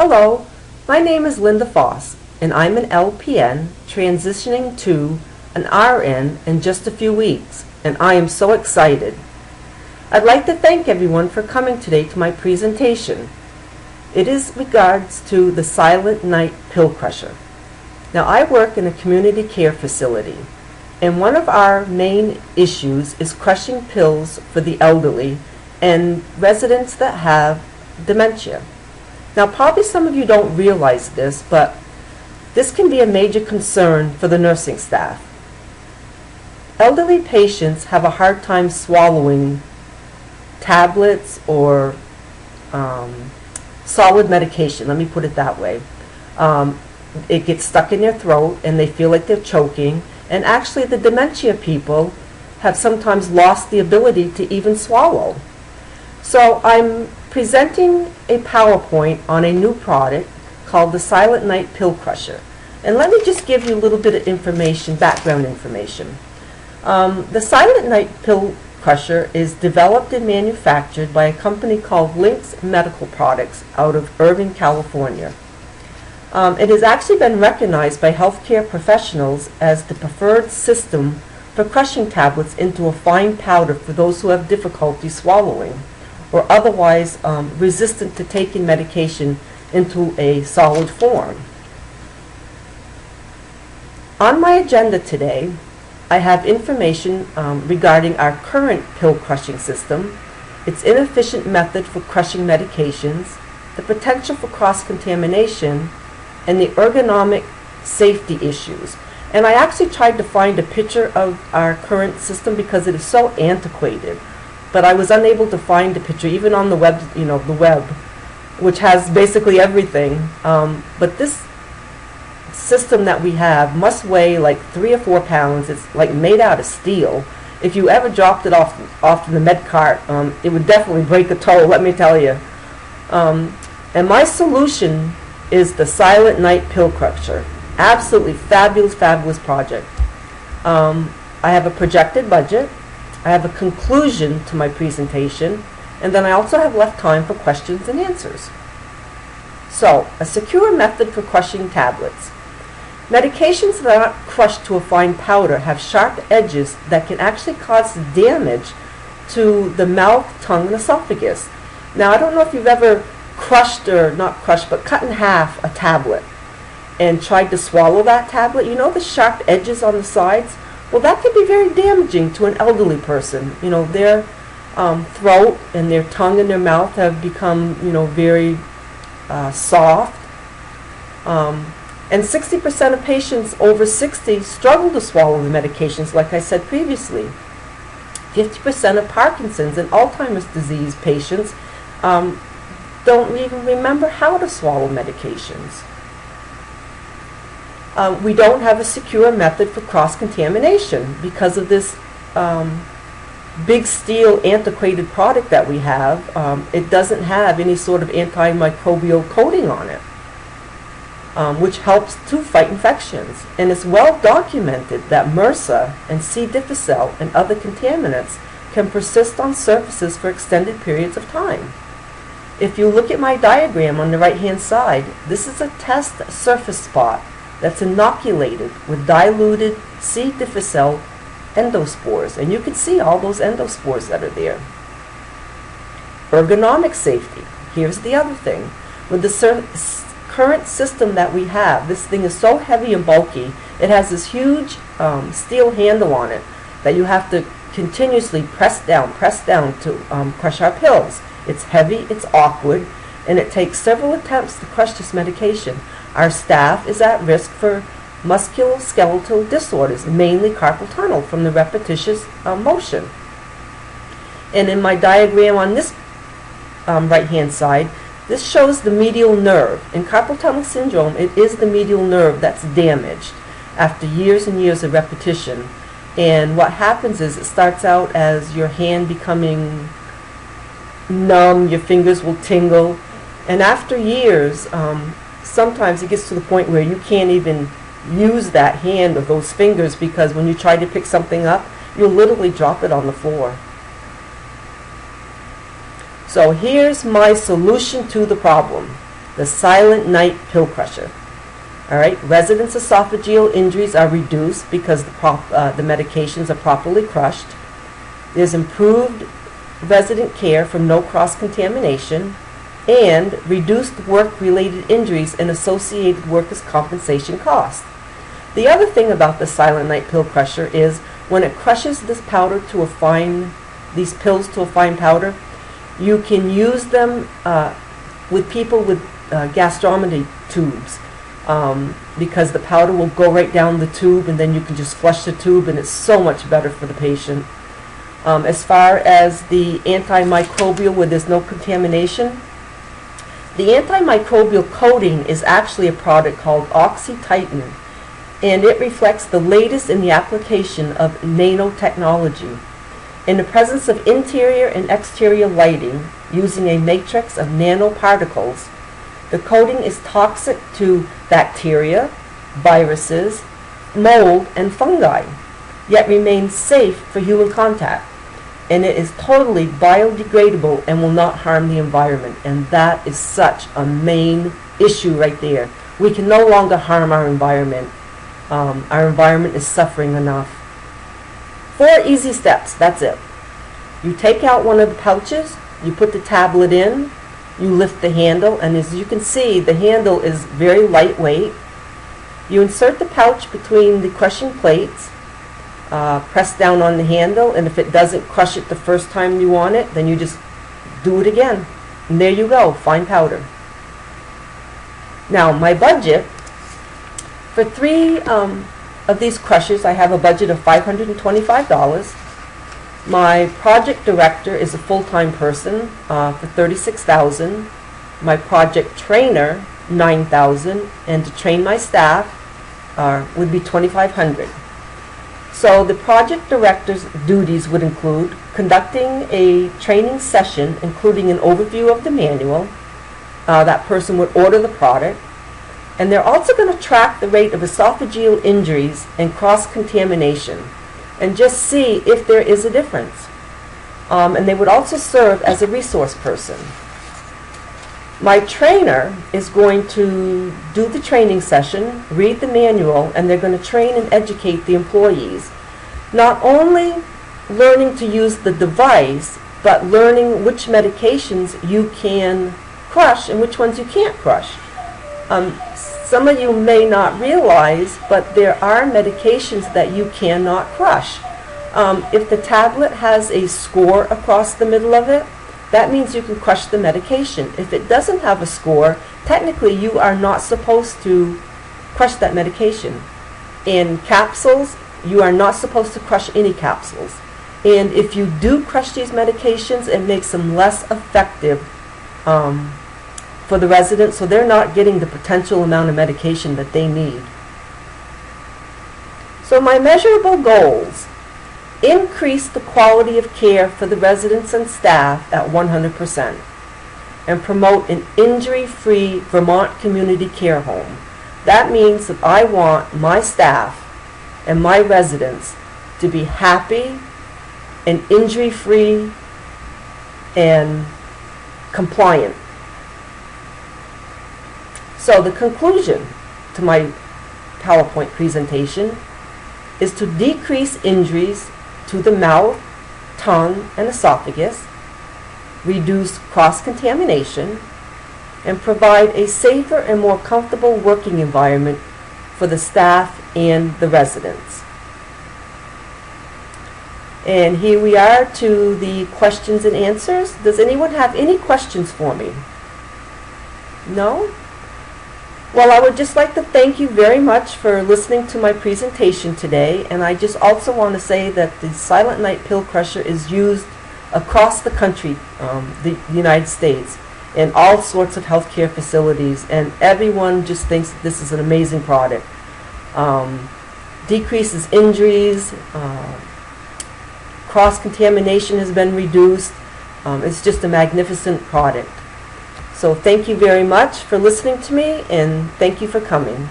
Hello, my name is Linda Foss, and I'm an LPN transitioning to an RN in just a few weeks, and I am so excited. I'd like to thank everyone for coming today to my presentation. It is regards to the Silent Night Pill Crusher. Now, I work in a community care facility, and one of our main issues is crushing pills for the elderly and residents that have dementia. Now, probably some of you don't realize this, but this can be a major concern for the nursing staff. Elderly patients have a hard time swallowing tablets or solid medication, let me put it that way. It gets stuck in their throat and they feel like they're choking, and actually the dementia people have sometimes lost the ability to even swallow. So I'm presenting a PowerPoint on a new product called the Silent Night Pill Crusher. And let me just give you a little bit of information, background information. The Silent Night Pill Crusher is developed and manufactured by a company called Lynx Medical Products out of Irvine, California. It has actually been recognized by healthcare professionals as the preferred system for crushing tablets into a fine powder for those who have difficulty swallowing or otherwise resistant to taking medication into a solid form. On my agenda today, I have information regarding our current pill crushing system, its inefficient method for crushing medications, the potential for cross-contamination, and the ergonomic safety issues. And I actually tried to find a picture of our current system because it is so antiquated. But I was unable to find a picture, even on the web, the web, which has basically everything. But this system that we have must weigh like 3 or 4 pounds. It's like made out of steel. If you ever dropped it off in the med cart, it would definitely break a toe, let me tell you. And my solution is the Silent Night Pill Crusher. Absolutely fabulous, fabulous project. I have a projected budget. I have a conclusion to my presentation, and then I also have left time for questions and answers. So, a secure method for crushing tablets. Medications that are not crushed to a fine powder have sharp edges that can actually cause damage to the mouth, tongue, and esophagus. Now, I don't know if you've ever crushed, or not crushed, but cut in half a tablet and tried to swallow that tablet. You know the sharp edges on the sides? Well, that could be very damaging to an elderly person. Their throat and their tongue and their mouth have become, very soft. And 60% of patients over 60 struggle to swallow the medications, like I said previously. 50% of Parkinson's and Alzheimer's disease patients don't even remember how to swallow medications. We don't have a secure method for cross-contamination because of this big steel antiquated product that we have. It doesn't have any sort of antimicrobial coating on it, which helps to fight infections. And it's well documented that MRSA and C. difficile and other contaminants can persist on surfaces for extended periods of time. If you look at my diagram on the right-hand side, this is a test surface spot that's inoculated with diluted C. difficile endospores, and you can see all those endospores that are there. Ergonomic safety. Here's the other thing. With the current system that we have, this thing is so heavy and bulky, it has this huge steel handle on it that you have to continuously press down to crush our pills. It's heavy, it's awkward, and it takes several attempts to crush this medication. Our staff is at risk for musculoskeletal disorders, mainly carpal tunnel from the repetitious motion. And in my diagram on this right-hand side, this shows the medial nerve. In carpal tunnel syndrome, it is the medial nerve that's damaged after years and years of repetition. And what happens is it starts out as your hand becoming numb, your fingers will tingle, and after years, sometimes it gets to the point where you can't even use that hand or those fingers, because when you try to pick something up, you'll literally drop it on the floor. So here's my solution to the problem. the Silent Night Pill Crusher. All right, residents' esophageal injuries are reduced because the medications are properly crushed. There's improved resident care from no cross-contamination and reduced work-related injuries and associated workers' compensation costs. The other thing about the Silent Night Pill Crusher is when it crushes this powder to a fine, these pills to a fine powder, you can use them with people with gastrostomy tubes because the powder will go right down the tube and then you can just flush the tube, and it's so much better for the patient. As far as the antimicrobial where there's no contamination, the antimicrobial coating is actually a product called OxyTitan, and it reflects the latest in the application of nanotechnology. In the presence of interior and exterior lighting using a matrix of nanoparticles, the coating is toxic to bacteria, viruses, mold, and fungi, yet remains safe for human contact. And it is totally biodegradable and will not harm the environment. And that is such a main issue right there. We can no longer harm our environment. Our environment is suffering enough. 4 easy steps, that's it. You take out one of the pouches, you put the tablet in, you lift the handle, and as you can see, the handle is very lightweight. You insert the pouch between the crushing plates, press down on the handle, and if it doesn't crush it the first time you want it, then you just do it again. And there you go, fine powder. Now, my budget, for 3 of these crushers, I have a budget of $525. My project director is a full-time person for $36,000. My project trainer, $9,000, and to train my staff would be $2,500. So the project director's duties would include conducting a training session, including an overview of the manual. That person would order the product. And they're also going to track the rate of esophageal injuries and cross-contamination and just see if there is a difference. And they would also serve as a resource person. My trainer is going to do the training session, read the manual, and they're going to train and educate the employees. Not only learning to use the device, but learning which medications you can crush and which ones you can't crush. Some of you may not realize, but there are medications that you cannot crush. If the tablet has a score across the middle of it, that means you can crush the medication. If it doesn't have a score, technically you are not supposed to crush that medication. In capsules, you are not supposed to crush any capsules. And if you do crush these medications, it makes them less effective for the residents, so they're not getting the potential amount of medication that they need. So my measurable goals: increase the quality of care for the residents and staff at 100%, and promote an injury-free Vermont community care home. That means that I want my staff and my residents to be happy and injury-free and compliant. So the conclusion to my PowerPoint presentation is to decrease injuries to the mouth, tongue, and esophagus, reduce cross-contamination, and provide a safer and more comfortable working environment for the staff and the residents. And here we are to the questions and answers. Does anyone have any questions for me? No? Well, I would just like to thank you very much for listening to my presentation today, and I just also want to say that the Silent Night Pill Crusher is used across the country, the United States, in all sorts of healthcare facilities, and everyone just thinks that this is an amazing product. Decreases injuries, cross-contamination has been reduced. It's just a magnificent product. So thank you very much for listening to me, and thank you for coming.